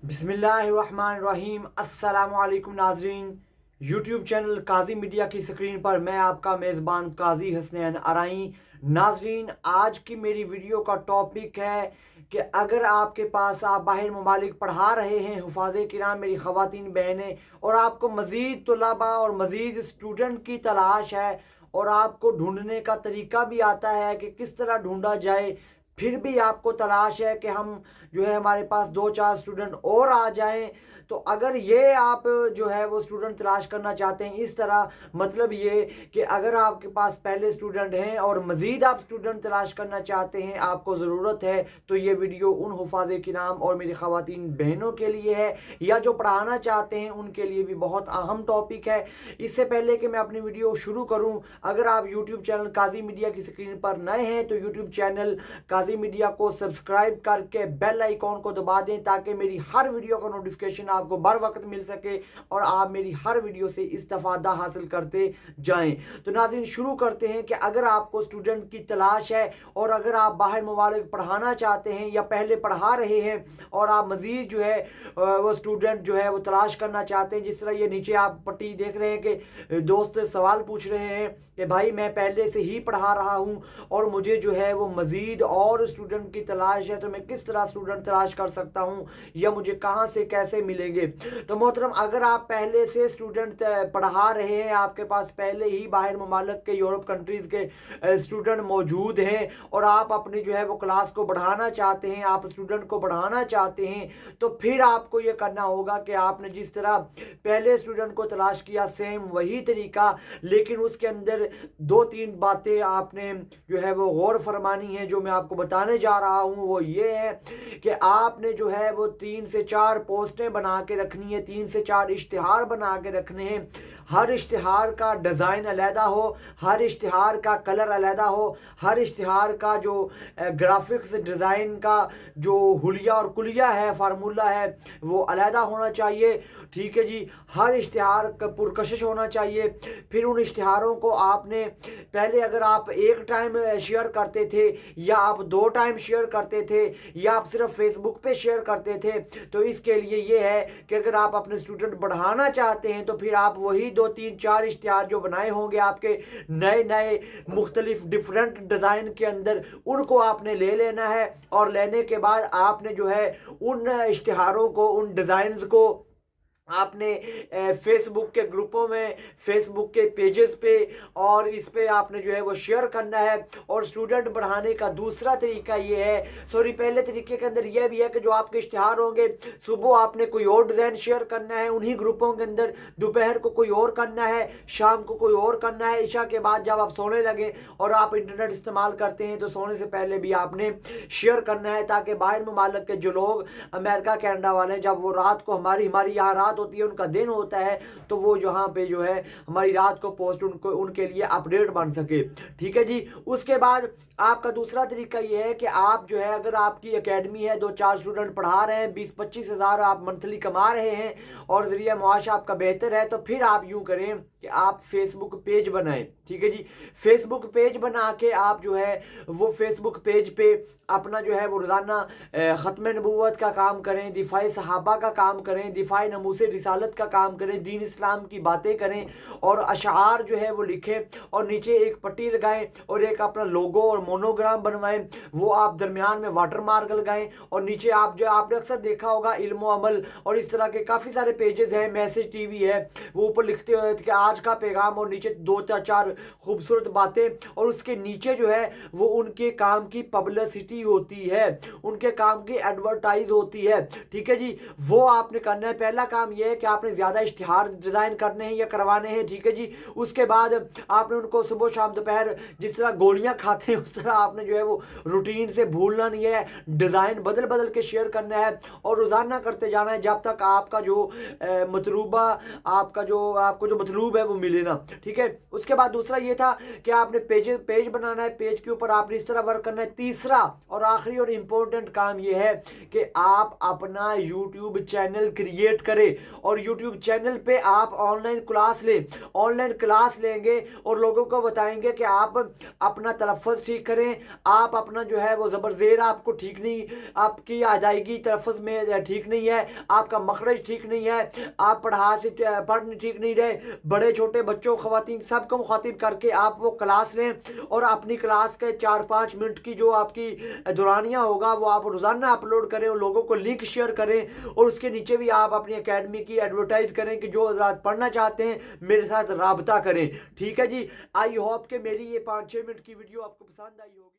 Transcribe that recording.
बिस्मिल्लाहिर्रहमानिर्रहीम। अस्सलामुअलैकुम नाजरीन, यूट्यूब चैनल काजी मीडिया की स्क्रीन पर मैं आपका मेज़बान काजी हसनैन आराई। नाजरीन, आज की मेरी वीडियो का टॉपिक है कि अगर आपके पास आप बाहर ममालिक पढ़ा रहे हैं हुफ़ाज़े किराम, मेरी ख़वातीन बहनें, और आपको मज़ीद तलबा और मज़ीद स्टूडेंट की तलाश है और आपको ढूंढने का तरीका भी आता है कि किस तरह ढूंढा जाए, फिर भी आपको तलाश है कि हम जो है हमारे पास 2-4 स्टूडेंट और आ जाएं, तो अगर ये आप जो है वो स्टूडेंट तलाश करना चाहते हैं इस तरह, मतलब ये कि अगर आपके पास पहले स्टूडेंट हैं और मज़ीद आप स्टूडेंट तलाश करना चाहते हैं, आपको ज़रूरत है, तो ये वीडियो उन हुफ़ाज़े किराम और मेरी ख़वातीन बहनों के लिए है, या जो पढ़ाना चाहते हैं उनके लिए भी बहुत अहम टॉपिक है। इससे पहले कि मैं अपनी वीडियो शुरू करूँ, अगर आप यूट्यूब चैनल काजी मीडिया की स्क्रीन पर नए हैं तो यूट्यूब चैनल काजी मीडिया को सब्सक्राइब करके बेल आइकॉन को दबा दें ताकि मेरी हर वीडियो का नोटिफिकेशन आपको बर वक्त मिल सके और आप मेरी हर वीडियो से इस्तेफादा हासिल करते जाएं। तो नाज़रीन, शुरू करते हैं कि अगर आपको स्टूडेंट की तलाश है और अगर आप बाहर ममालिक पढ़ाना चाहते हैं या पहले पढ़ा रहे हैं और आप मज़ीद जो है वो स्टूडेंट जो है वो तलाश करना चाहते हैं, जिस तरह ये नीचे आप पट्टी देख रहे हैं कि दोस्त सवाल पूछ रहे हैं कि भाई मैं पहले से ही पढ़ा रहा हूँ और मुझे जो है वो मज़ीद और स्टूडेंट की तलाश है, तो मैं किस तरह स्टूडेंट तलाश कर सकता हूँ या मुझे कहाँ से कैसे मिलेंगे। तो मोहतरम, अगर आप पहले से स्टूडेंट पढ़ा रहे हैं, आपके पास पहले ही बाहर ममालिक के यूरोप कंट्रीज़ के स्टूडेंट मौजूद हैं और आप अपनी जो है वो क्लास को बढ़ाना चाहते हैं, आप स्टूडेंट को बढ़ाना चाहते हैं, तो फिर आपको ये करना होगा कि आपने जिस तरह पहले स्टूडेंट को तलाश किया सेम वही तरीका, लेकिन उसके अंदर 2-3 बातें आपने जो है वो गौर फरमानी है। जो मैं आपको बताने जा रहा हूँ वो ये है कि आपने जो है वो 3 से 4 पोस्टें बना के रखनी है, 3 से 4 इश्तिहार बना के रखने हैं। हर इश्तिहार का डिज़ाइन अलहदा हो, हर इश्तिहार का कलर अलहदा हो, हर इश्तिहार का जो ग्राफिक्स डिज़ाइन का जो हुलिया और कुलिया है, फार्मूला है, वो अलहदा होना चाहिए। ठीक है जी, हर इश्तिहार का पुरकशिश होना चाहिए। फिर उन इश्तिहारों को आपने पहले, अगर आप एक टाइम शेयर करते थे या आप 2 टाइम शेयर करते थे या आप सिर्फ फेसबुक पे शेयर करते थे, तो इसके लिए ये है कि अगर आप अपने स्टूडेंट बढ़ाना चाहते हैं तो फिर आप वही 2-3-4 इश्तिहार जो बनाए होंगे आपके नए नए मुख्तलिफ डिफरेंट डिज़ाइन के अंदर, उनको आपने ले लेना है और लेने के बाद आपने जो है उन इश्तिहारों को, उन डिज़ाइंस को आपने फेसबुक के ग्रुपों में, फेसबुक के पेजेस पे और इस पे आपने जो है वो शेयर करना है। और स्टूडेंट बढ़ाने का दूसरा तरीका ये है, पहले तरीके के अंदर यह भी है कि जो आपके इश्तिहार होंगे, सुबह आपने कोई और डिज़ाइन शेयर करना है उन्हीं ग्रुपों के अंदर, दोपहर को कोई और करना है, शाम को कोई और करना है, इशा के बाद जब आप सोने लगे और आप इंटरनेट इस्तेमाल करते हैं तो सोने से पहले भी आपने शेयर करना है, ताकि बाहर ममालिक के जो लोग अमेरिका कनाडा वाले, जब वो रात को हमारी यहाँ रात होती है, उनका दिन होता है, तो वो जहाँ पे जो है हमारी रात को पोस्ट उनको उनके लिए अपडेट बन सके। ठीक है जी। उसके बाद आपका दूसरा तरीका ये है कि आप जो है, अगर आपकी एकेडमी है, 2-4 स्टूडेंट पढ़ा रहे हैं, 20-25 हज़ार आप मंथली कमा रहे हैं और ज़रिया मुआश आपका बेहतर है, तो फिर आप यूँ करें कि आप फेसबुक पेज बनाएं। ठीक है जी। फेसबुक पेज बना के आप जो है वो फेसबुक पेज पे अपना जो है वो रोज़ाना ख़त्म नबूवत का काम करें, दिफाई सहाबा का काम करें, दिफाई नमूसे रिसालत का काम करें, दीन इस्लाम की बातें करें और अशार जो है वो लिखें और नीचे एक पट्टी लगाएं और एक अपना लोगो और मोनोग्राम बनवाएं, वो आप दरमियान में वाटर मार्क लगाएं और नीचे आप जो आपने अक्सर देखा होगा इल्मो अमल और इस तरह के काफ़ी सारे पेजेस हैं, मैसेज टीवी है, वो ऊपर लिखते हुए कि आज का पैगाम और नीचे 2-4 खूबसूरत बातें और उसके नीचे जो है वो उनके काम की पब्लिसिटी होती है, उनके काम की एडवर्टाइज होती है। ठीक है जी। वो आपने करना है। पहला काम यह है कि आपने ज़्यादा इश्तिहार डिज़ाइन करने हैं या करवाने हैं। ठीक है जी। उसके बाद आपने उनको सुबह शाम दोपहर जिस तरह गोलियां खाते हैं उस तरह आपने जो है वो रूटीन से भूलना नहीं है, डिज़ाइन बदल बदल के शेयर करना है और रोज़ाना करते जाना है जब तक आपका जो मतलूबा आपको जो मतलूब है वो मिले ना। ठीक है। उसके बाद दूसरा ये था कि आपने पेज बनाना है, पेज के ऊपर आपने इस तरह वर्क करना है। तीसरा और आखिरी और इम्पोर्टेंट काम ये है कि आप अपना यूट्यूब चैनल क्रिएट करें। और यूट्यूब चैनल पे आप ऑनलाइन क्लास लें, ऑनलाइन क्लास लेंगे और लोगों को बताएंगे कि आप अपना तलफ़्फ़ुज़ ठीक करें, आप अपना जो है वो ज़बर ज़ेर आपको ठीक नहीं आपकी आ जाएगी, तलफ़्फ़ुज़ में ठीक नहीं है, आपका मखरज ठीक नहीं है, आप पढ़ ठीक नहीं रहे, बड़े छोटे बच्चों ख़वातीन सबको मुखातिब करके आप वो क्लास लें और अपनी क्लास के 4-5 मिनट की जो आपकी दुरानिया होगा वो आप रोज़ाना अपलोड करें और लोगों को लिंक शेयर करें और उसके नीचे भी आप अपनी एकेडमी की एडवर्टाइज करें कि जो हज़रात पढ़ना चाहते हैं मेरे साथ राब्ता करें। ठीक है जी, आई होप कि मेरी ये 5-6 मिनट की वीडियो आपको पसंद आई होगी।